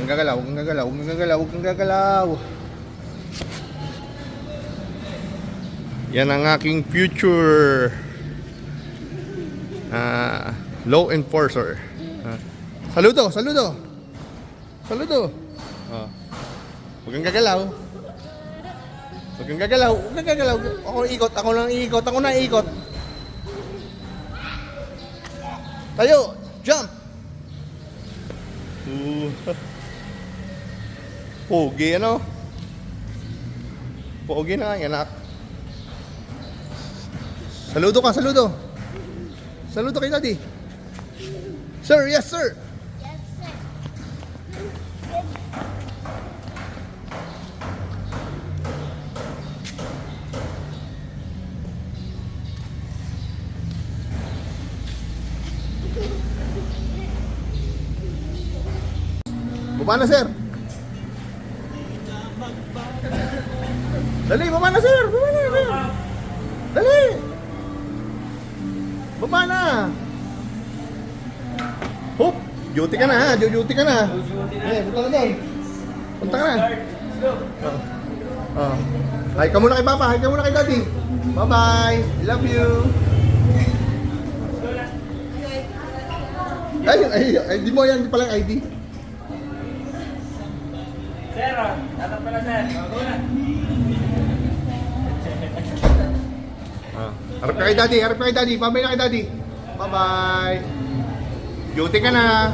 kang gagalaw, huwag kang gagalaw, huwag kang gagalaw, huwag kang gagalaw. Yan ang aking future law enforcer. Saludo, saludo. Saludo. Huwag kang gagalaw. Huwag kang gagalaw, huwag kang gagalaw. Ako ikot, ako lang ikot, ako na ikot. Tayo, jump. Pogi ano? Pogi na yan, anak. Saludo ka, saludo. Saludo kay daddy. Sir, yes sir. Yes, sir. Baba na sir. Dali, baba na sir. Baba na sir. Dali. Baba na. Hop, duty ka na ha. Duty ka na. Punta na doon. Punta ka na. Hi ka muna kay Papa. Hi ka muna kay Daddy. Bye-bye. I love you. Ay, di mo yan. Di pala ID. Sir, tatap pala sir. Harap ka kay Daddy. Harap ka kay Daddy. Bye-bye na kay Daddy. Bye-bye. Duty ka na.